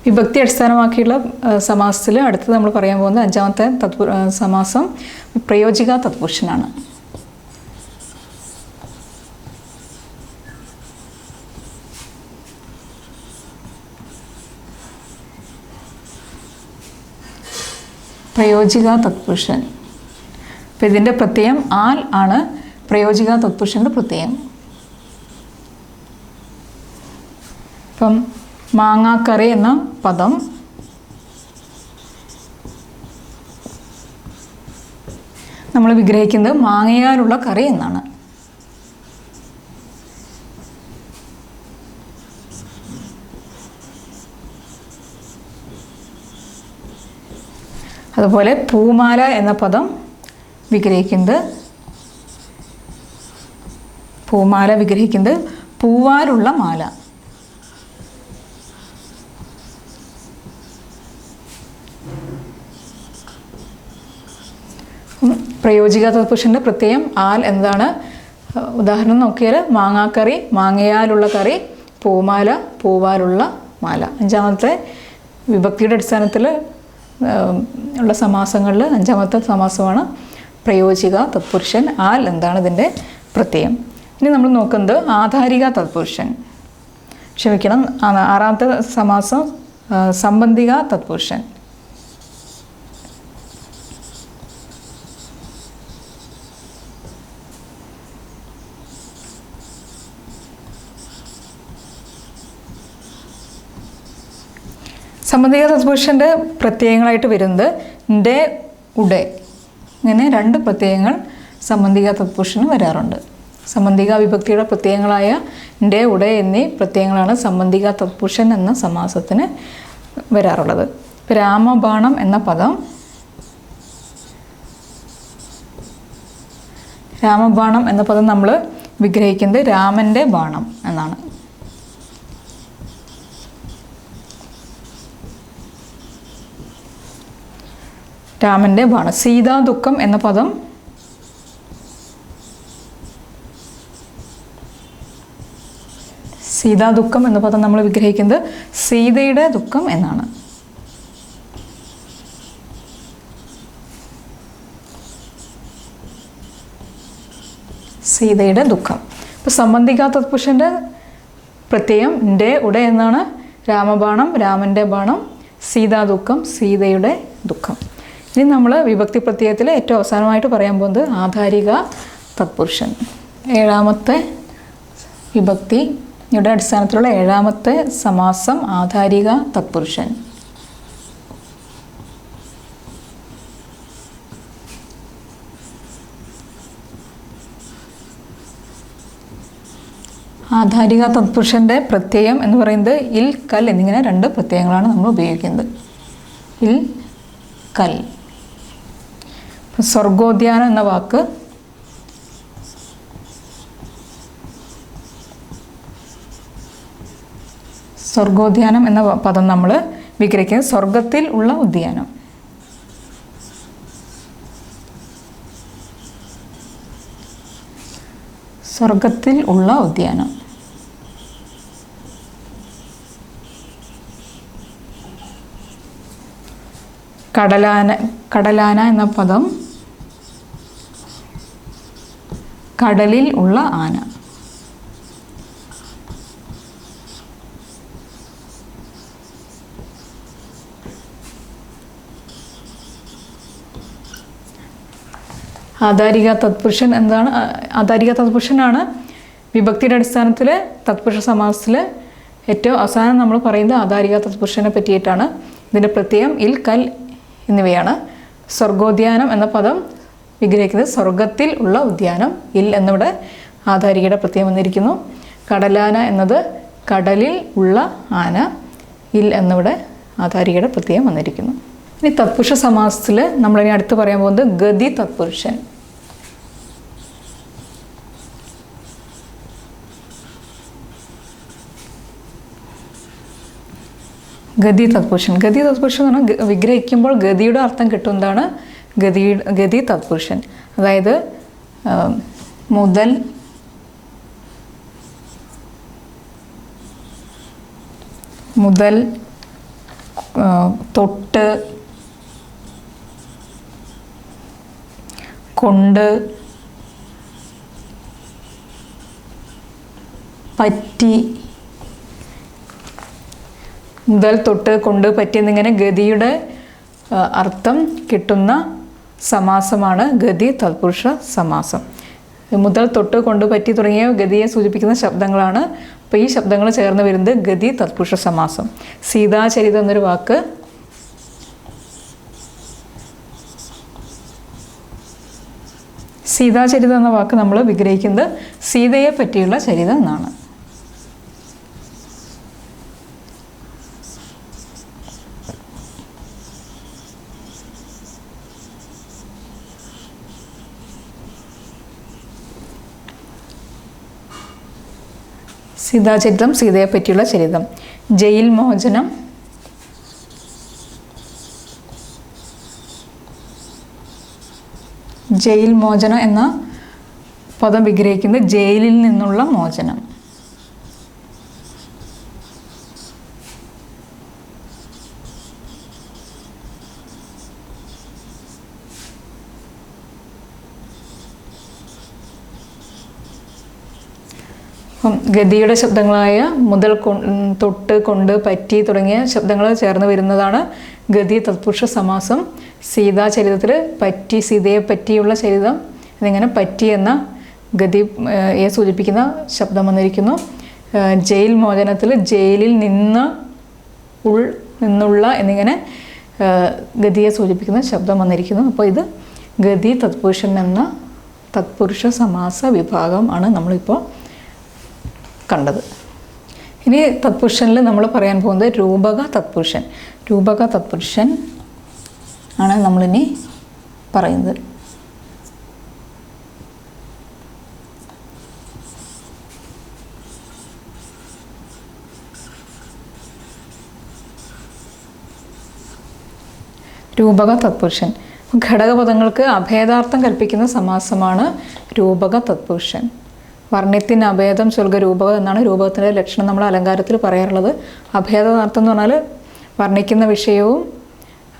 വിഭക്തി അടിസ്ഥാനമാക്കിയുള്ള സമാസത്തിൽ അടുത്ത് നമ്മൾ പറയാൻ പോകുന്നത് അഞ്ചാമത്തെ സമാസം പ്രയോജിക തത്പുരുഷനാണ്. പ്രയോജിക തത്പുരുഷൻ. അപ്പം ഇതിൻ്റെ പ്രത്യയം ആൽ ആണ് പ്രയോജിക തത്പുരുഷൻ്റെ പ്രത്യയം. ഇപ്പം മാങ്ങാക്കറി എന്ന പദം നമ്മൾ വിഗ്രഹിക്കുന്നത് മാങ്ങയാലുള്ള കറി എന്നാണ്. അതുപോലെ പൂമാല എന്ന പദം വിഗ്രഹിക്കുന്നത് പൂവാലുള്ള മാല. പ്രയോജിക തത്പുരുഷൻ്റെ പ്രത്യയം ആൽ എന്താണ്? ഉദാഹരണം നോക്കിയാൽ മാങ്ങാക്കറി മാങ്ങയാലുള്ള കറി, പൂമാല പൂവാലുള്ള മാല. അഞ്ചാമത്തെ വിഭക്തിയുടെ അടിസ്ഥാനത്തിൽ ഉള്ള സമാസങ്ങളിൽ അഞ്ചാമത്തെ സമാസമാണ് പ്രയോജിക തത്പുരുഷൻ. ആൽ എന്താണ് ഇതിൻ്റെ പ്രത്യയം. ഇനി നമ്മൾ നോക്കുന്നത് ആധാരിക തത്പുരുഷൻ. ക്ഷമിക്കണം, ആറാമത്തെ സമാസം സംബന്ധിക തത്പുരുഷൻ. സംബന്ധിക തത്പുരുഷൻ്റെ പ്രത്യയങ്ങളായിട്ട് വരുന്നത് ൻ്റെ, ഉടെ, ഇങ്ങനെ രണ്ട് പ്രത്യയങ്ങൾ സംബന്ധിക തത്പുരുഷന് വരാറുണ്ട്. സംബന്ധിക വിഭക്തിയുടെ പ്രത്യയങ്ങളായ ൻ്റെ, ഉടെ എന്നീ പ്രത്യയങ്ങളാണ് സംബന്ധിക തത്പുരുഷൻ എന്ന സമാസത്തിന് വരാറുള്ളത്. രാമബാണം എന്ന പദം നമ്മൾ വിഗ്രഹിക്കുന്നത് രാമൻ്റെ ബാണം എന്നാണ്. രാമൻ്റെ ബാണം. സീതാദുഃഖം എന്ന പദം നമ്മൾ വിഗ്രഹിക്കുന്നത് സീതയുടെ ദുഃഖം എന്നാണ്. സീതയുടെ ദുഃഖം. ഇപ്പോൾ സംബന്ധിക തത്പുരുഷൻ്റെ പ്രത്യയം ൻ്റെ, ഉടെ എന്നാണ്. രാമബാണം രാമൻ്റെ ബാണം, സീതാദുഃഖം സീതയുടെ ദുഃഖം. ഇനി നമ്മൾ വിഭക്തി പ്രത്യയത്തിൽ ഏറ്റവും അവസാനമായിട്ട് പറയാൻ പോകുന്നത് ആധാരിക തത്പുരുഷൻ. ഏഴാമത്തെ വിഭക്തിയുടെ അടിസ്ഥാനത്തിലുള്ള ഏഴാമത്തെ സമാസം ആധാരിക തത്പുരുഷൻ. ആധാരിക തത്പുരുഷൻ്റെ പ്രത്യയം എന്ന് പറയുന്നത് ഇൽ, കൽ എന്നിങ്ങനെ രണ്ട് പ്രത്യയങ്ങളാണ് നമ്മൾ ഉപയോഗിക്കുന്നത്. ഇൽ, കൽ. സ്വർഗോദ്യാനം എന്ന വാക്ക് സ്വർഗോദ്യാനം എന്ന പദം നമ്മൾ വിഗ്രഹിക്കുന്നത് സ്വർഗത്തിൽ ഉള്ള ഉദ്യാനം. സ്വർഗത്തിൽ ഉള്ള ഉദ്യാനം. കടലാന എന്ന പദം കടലിൽ ഉള്ള ആന. ആധാരിക തത്പുരുഷൻ എന്താണ്? ആധാരിക തത്പുരുഷനാണ് വിഭക്തിയുടെ അടിസ്ഥാനത്തിൽ തത്പുരുഷ സമാസത്തിൽ ഏറ്റവും അവസാനം നമ്മൾ പറയുന്നത് ആധാരിക തത്പുരുഷനെ പറ്റിയിട്ടാണ്. ഇതിൻ്റെ പ്രത്യയം ഇൽ, കൽ എന്നിവയാണ്. സ്വർഗോദ്യാനം എന്ന പദം വിഗ്രഹിക്കുന്നത് സ്വർഗത്തിൽ ഉള്ള ഉദ്യാനം. ഇൽ എന്നിവിടെ ആധാരികയുടെ പ്രത്യയം വന്നിരിക്കുന്നു. കടലാന എന്നത് കടലിൽ ഉള്ള ആന. ഇൽ എന്നിവിടെ ആധാരികയുടെ പ്രത്യയം വന്നിരിക്കുന്നു. ഇനി തത്പുരുഷ സമാസത്തിൽ നമ്മളിനി അടുത്ത് പറയാൻ പോകുന്നത് ഗതി തത്പുരുഷൻ. ഗതി തത്പുരുഷൻ. ഗതി തത്പുരുഷൻ എന്ന് പറഞ്ഞാൽ വിഗ്രഹിക്കുമ്പോൾ ഗതിയുടെ അർത്ഥം കിട്ടുന്നതാണ് ഗതി തത്പുരുഷൻ. അതായത് മുതൽ, തൊട്ട്, കൊണ്ട്, പറ്റി, മുതൽ, തൊട്ട്, കൊണ്ട്, പറ്റി എന്നിങ്ങനെ ഗതിയുടെ അർത്ഥം കിട്ടുന്ന സമാസമാണ് ഗതി തത്പുരുഷ സമാസം. മുതൽ, തൊട്ട്, കൊണ്ട്, പറ്റി തുടങ്ങിയ ഗതിയെ സൂചിപ്പിക്കുന്ന ശബ്ദങ്ങളാണ്. അപ്പോൾ ഈ ശബ്ദങ്ങൾ ചേർന്ന് വരുന്നത് ഗതി തത്പുരുഷ സമാസം. സീതാചരിതം എന്നൊരു വാക്ക് സീതാചരിതം എന്ന വാക്ക് നമ്മൾ വിഗ്രഹിക്കുന്നത് സീതയെ പറ്റിയുള്ള ചരിതം എന്നാണ്. സീതാചരിതം സീതയെ പറ്റിയുള്ള ചരിതം. ജയിൽ മോചനം, ജയിൽ മോചനം എന്ന പദം വിഗ്രഹിക്കുന്നത് ജയിലിൽ നിന്നുള്ള മോചനം. ഗതിയുടെ ശബ്ദങ്ങളായ മുതൽ, തൊട്ട്, കൊണ്ട്, പറ്റി തുടങ്ങിയ ശബ്ദങ്ങൾ ചേർന്ന് വരുന്നതാണ് ഗതി തത്പുരുഷ സമാസം. സീതാചരിതത്തിൽ പറ്റി, സീതയെ പറ്റിയുള്ള ചരിതം എന്നിങ്ങനെ പറ്റി എന്ന ഗതിയെ സൂചിപ്പിക്കുന്ന ശബ്ദം വന്നിരിക്കുന്നു. ജയിൽ മോചനത്തിൽ ജയിലിൽ നിന്നുള്ള എന്നിങ്ങനെ ഗതിയെ സൂചിപ്പിക്കുന്ന ശബ്ദം വന്നിരിക്കുന്നു. അപ്പോൾ ഇത് ഗതി തത്പുരുഷൻ എന്ന തത്പുരുഷ സമാസ വിഭാഗം ആണ് നമ്മളിപ്പോൾ കണ്ടത്. ഇനി തത്പുരുഷനിൽ നമ്മൾ പറയാൻ പോകുന്നത് രൂപക തത്പുരുഷൻ. രൂപക തത്പുരുഷൻ ആണ് നമ്മളിനി പറയുന്നത്. രൂപക തത്പുരുഷൻ ഘടകപദങ്ങൾക്ക് അഭേദാർത്ഥം കൽപ്പിക്കുന്ന സമാസമാണ് രൂപക തത്പുരുഷൻ. വർണ്ണ്യത്തിന് അഭേദം ചൊൽക രൂപകം എന്നാണ് രൂപകത്തിൻ്റെ ലക്ഷണം നമ്മൾ അലങ്കാരത്തിൽ പറയാറുള്ളത്. അഭേദാർത്ഥം എന്ന് പറഞ്ഞാൽ വർണ്ണിക്കുന്ന വിഷയവും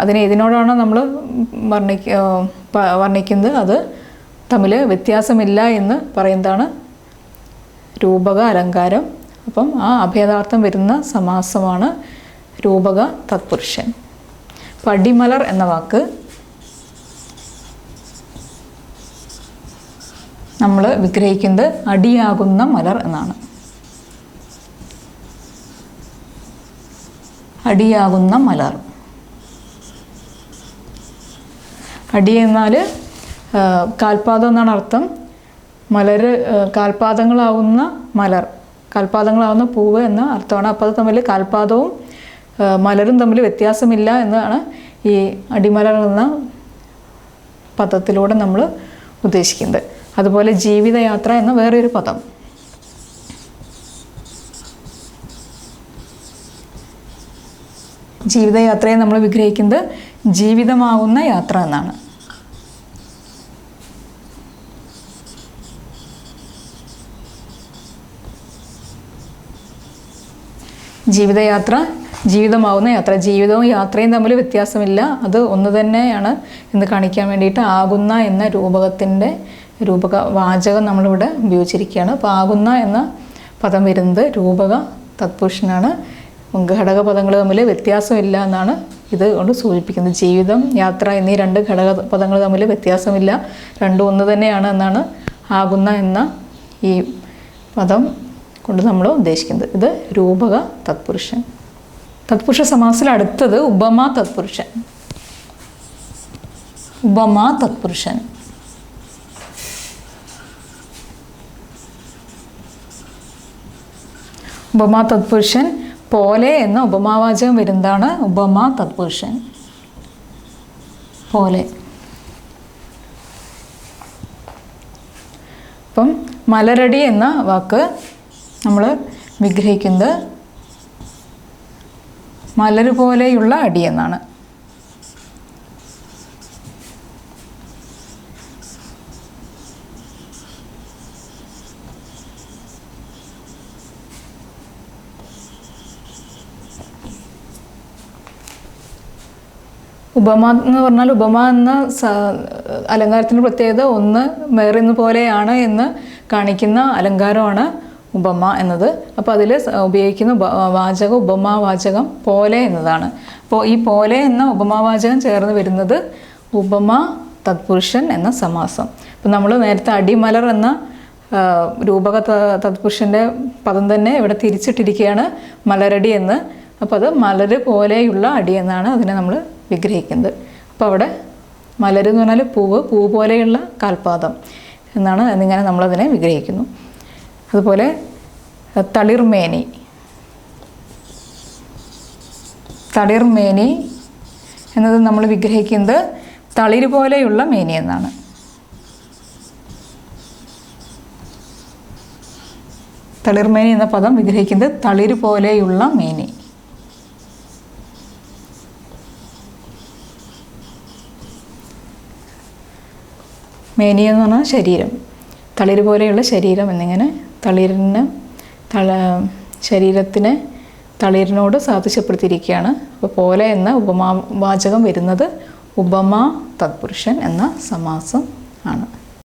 അതിനെ ഇതിനോടാണ് നമ്മൾ വർണ്ണിക്കുന്നത്, അത് തമ്മിൽ വ്യത്യാസമില്ല എന്ന് പറയുന്നതാണ് രൂപക അലങ്കാരം. അപ്പം ആ അഭേദാർത്ഥം വരുന്ന സമാസമാണ് രൂപക തത്പുരുഷൻ. പടിമലർ എന്ന വാക്ക് നമ്മൾ വിഗ്രഹിക്കുന്നത് അടിയാകുന്ന മലർ എന്നാണ്. അടിയാകുന്ന മലർ. അടി എന്നാൽ കാൽപാദം എന്നാണ് അർത്ഥം. മലർ കാൽപാദങ്ങളാവുന്ന മലർ, കാൽപാദങ്ങളാവുന്ന പൂവ് എന്ന അർത്ഥമാണ്. അപ്പോൾ അത് തമ്മിൽ കാൽപാദവും മലരും തമ്മിൽ വ്യത്യാസമില്ല എന്നാണ് ഈ അടിമലർ എന്ന പദത്തിലൂടെ നമ്മൾ ഉദ്ദേശിക്കുന്നത്. അതുപോലെ ജീവിതയാത്ര എന്ന വേറൊരു പദം. ജീവിതയാത്രയെ നമ്മൾ വിഗ്രഹിക്കുന്നത് ജീവിതമാകുന്ന യാത്ര എന്നാണ്. ജീവിതയാത്ര, ജീവിതമാവുന്ന യാത്ര. ജീവിതവും യാത്രയും തമ്മിൽ വ്യത്യാസമില്ല, അത് ഒന്ന് തന്നെയാണ് എന്ന് കാണിക്കാൻ വേണ്ടിയിട്ട് ആകുന്ന എന്ന രൂപകത്തിൻ്റെ രൂപക വാചകം നമ്മളിവിടെ ഉപയോഗിച്ചിരിക്കുകയാണ്. അപ്പോൾ ആകുന്ന എന്ന പദം വരുന്നത് രൂപക തത്പുരുഷനാണ്. ഘടകപദങ്ങൾ തമ്മിൽ വ്യത്യാസമില്ല എന്നാണ് ഇത് കൊണ്ട് സൂചിപ്പിക്കുന്നത്. ജീവിതം, യാത്ര എന്നീ രണ്ട് ഘടകപദങ്ങൾ തമ്മിൽ വ്യത്യാസമില്ല, രണ്ടും ഒന്ന് തന്നെയാണ് എന്നാണ് ആകുന്ന എന്ന ഈ പദം കൊണ്ട് നമ്മൾ ഉദ്ദേശിക്കുന്നത്. ഇത് രൂപക തത്പുരുഷൻ. തത്പുരുഷ സമാസത്തിൽ അടുത്തത് ഉപമാ തത്പുരുഷൻ. ഉപമാ തത്പുരുഷൻ. ഉപമാ തത്പുരുഷൻ പോലെ എന്ന ഉപമാവാചകം വരുന്നതാണ് ഉപമാ തത്പുരുഷൻ. പോലെ. അപ്പം മലരടി എന്ന വാക്ക് നമ്മൾ വിഗ്രഹിക്കുന്നത് മലര് പോലെയുള്ള അടി എന്നാണ്. ഉപമ എന്ന് പറഞ്ഞാൽ ഉപമ എന്ന അലങ്കാരത്തിൻ്റെ പ്രത്യേകത ഒന്ന് വേറൊന്ന് പോലെയാണ് എന്ന് കാണിക്കുന്ന അലങ്കാരമാണ് ഉപമ എന്നത്. അപ്പോൾ അതിൽ ഉപയോഗിക്കുന്ന വാചകം ഉപമാവാചകം പോലെ എന്നതാണ്. അപ്പോൾ ഈ പോലെ എന്ന ഉപമാവാചകം ചേർന്ന് വരുന്നത് ഉപമ തത്പുരുഷൻ എന്ന സമാസം. അപ്പോൾ നമ്മൾ നേരത്തെ അടിമലർ എന്ന രൂപക തത്പുരുഷൻ്റെ പദം തന്നെ ഇവിടെ തിരിച്ചിട്ടിരിക്കുകയാണ് മലരടി എന്ന്. അപ്പോൾ അത് മലര് പോലെയുള്ള അടി എന്നാണ് അതിനെ നമ്മൾ വിഗ്രഹിക്കുന്നത്. അപ്പോൾ അവിടെ മലര് എന്ന് പറഞ്ഞാൽ പൂവ്, പൂ പോലെയുള്ള കാൽപാദം എന്നാണ് എന്നിങ്ങനെ നമ്മളതിനെ വിഗ്രഹിക്കുന്നു. അതുപോലെ തളിർമേനി, തളിർമേനി എന്നത് നമ്മൾ വിഗ്രഹിക്കുന്നത് തളിര് പോലെയുള്ള മേനി എന്നാണ്. തളിർമേനി എന്ന പദം വിഗ്രഹിക്കുന്നത് തളിര് പോലെയുള്ള മേനി. മേനി എന്ന് പറഞ്ഞാൽ ശരീരം, തളിര് പോലെയുള്ള ശരീരം എന്നിങ്ങനെ ശരീരത്തിനെ തളിരിനോട് സാദൃശ്യപ്പെടുത്തിയിരിക്കുകയാണ്. അപ്പോൾ പോലെ എന്ന ഉപമാവാചകം വരുന്നത് ഉപമ തത്പുരുഷൻ എന്ന സമാസം ആണ്.